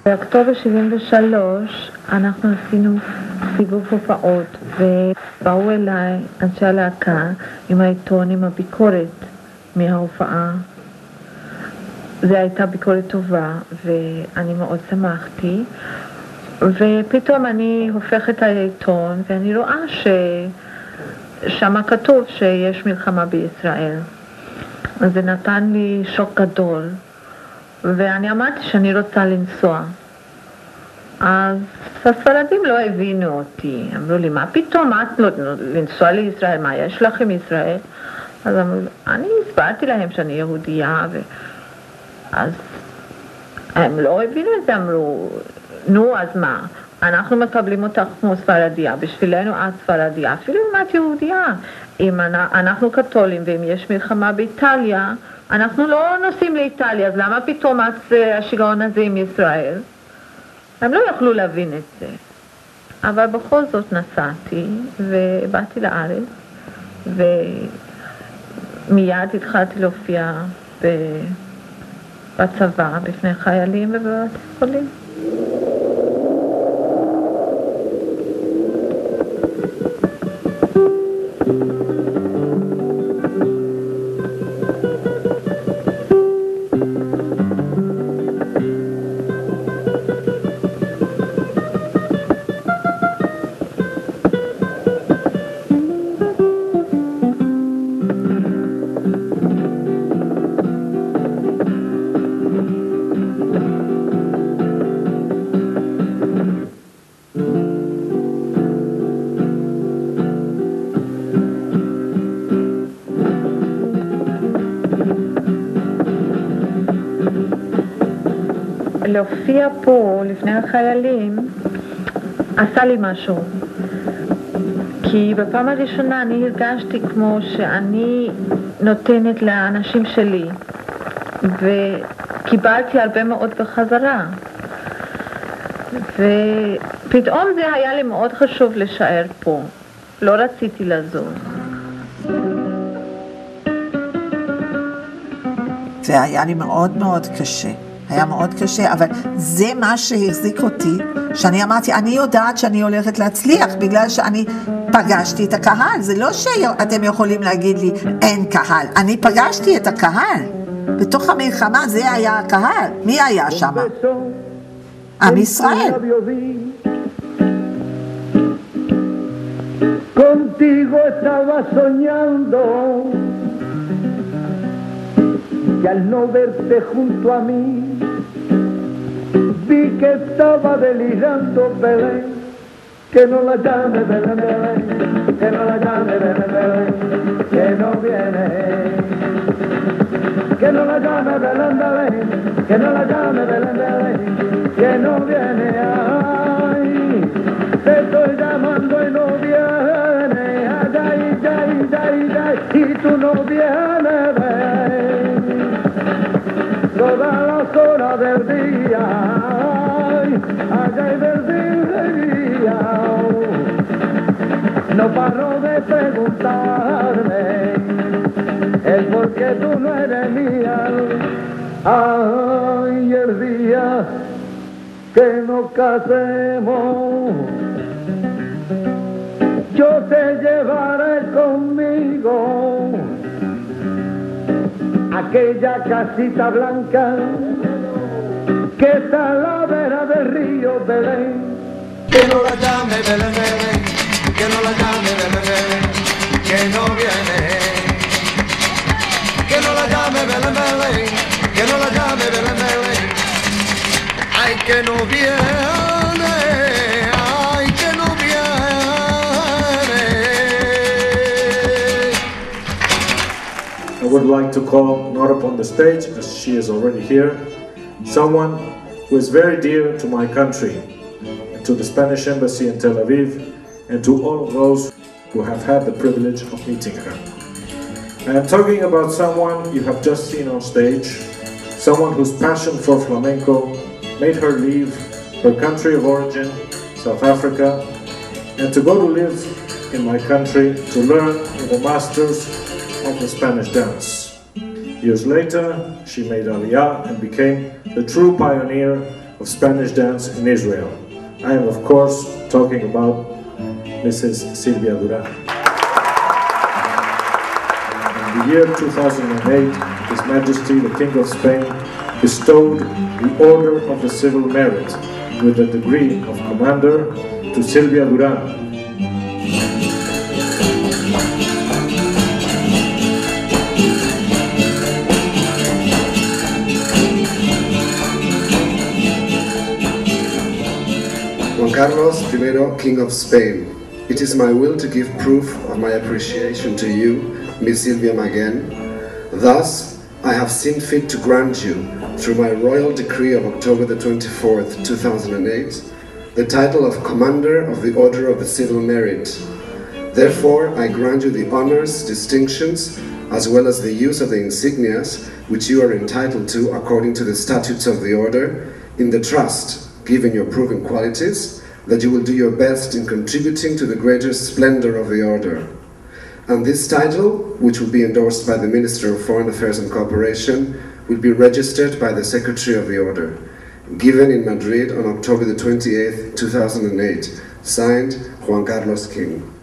באוקטובר 73 אנחנו עשינו סיבוב הופעות ובאו אליי אנשי הלהקה עם העיתון, עם הביקורת מההופעה. זו הייתה ביקורת טובה ואני מאוד שמחתי, ופתאום אני הופכת על העיתון ואני רואה ששמה כתוב שיש מלחמה בישראל. אז זה נתן לי שוק גדול, ואני אמרתי שאני רוצה לנסוע. אז הספרדים לא הבינו אותי, אמרו לי, מה פתאום את לנסוע לישראל, מה יש לך עם ישראל? אז אני הסברתי להם שאני יהודייה, אז הם לא הבינו את זה, אמרו, נו, אז מה? אנחנו מקבלים אותך כמו ספרדיה, בשבילנו את ספרדיה, אפילו אם את יהודייה. אם אנחנו קתולים ואם יש מלחמה באיטליה, אנחנו לא נוסעים לאיטליה, אז למה פתאום השיגעון הזה עם ישראל? הם לא יכלו להבין את זה. אבל בכל זאת נסעתי ובאתי לארץ, ומיד התחלתי להופיע בצבא, בפני חיילים ובבתי חולים. להופיע פה לפני החיילים עשה לי משהו, כי בפעם הראשונה אני הרגשתי כמו שאני נותנת לאנשים שלי, וקיבלתי הרבה מאוד בחזרה, ופתאום זה היה לי מאוד חשוב להישאר פה, לא רציתי לזוז. זה היה לי מאוד מאוד קשה. היה מאוד קשה, אבל זה מה שהחזיק אותי, שאני אמרתי, אני יודעת שאני הולכת להצליח, בגלל שאני פגשתי את הקהל. זה לא שאתם יכולים להגיד לי, אין קהל. אני פגשתי את הקהל. בתוך המלחמה זה היה הקהל. מי היה שם? עם ישראל. Contigo estaba soñando y al no verte junto a mí vi que estaba delirando Belén, que no la llame Belén, Belén, que no la llame Belén, Belén, que no viene, que no la llame Belén, Belén, que no la llame Belén, Belén, que no viene, ay, te estoy llamando y no viene, ay, ay, ay, ay, ay, y tú no vienes, ven. Todas las horas del día, allá y del día, no paro de preguntarme el por qué tú no eres mía. Ay, el día que nos casemos, yo te llevaré conmigo aquella casita blanca que está a la vera del río Belén. Que no la llame Belén, Belén, que no la llame Belén, Belén, que no viene. Que no la llame Belén, Belén, que no la llame Belén, Belén, ay, que no viene, ay, que no viene. I would like to call not upon the stage, as she is already here, someone who is very dear to my country, and to the Spanish Embassy in Tel Aviv, and to all of those who have had the privilege of meeting her. I am talking about someone you have just seen on stage, someone whose passion for flamenco made her leave her country of origin, South Africa, and to go to live in my country to learn with the masters of the Spanish dance. Years later, she made Aliyah and became the true pioneer of Spanish dance in Israel. I am, of course, talking about Mrs. Silvia Duran. In the year 2008, His Majesty the King of Spain bestowed the Order of the Civil Merit with the degree of Commander to Silvia Duran. Juan Carlos I, King of Spain, it is my will to give proof of my appreciation to you, Miss Silvia Magén. Thus, I have seen fit to grant you, through my royal decree of October the 24th, 2008, the title of Commander of the Order of the Civil Merit. Therefore, I grant you the honors, distinctions, as well as the use of the insignias which you are entitled to according to the statutes of the Order, in the trust, given your proven qualities, that you will do your best in contributing to the greater splendor of the Order. And this title, which will be endorsed by the Minister of Foreign Affairs and Cooperation, will be registered by the Secretary of the Order, given in Madrid on October the 28th, 2008, signed Juan Carlos King.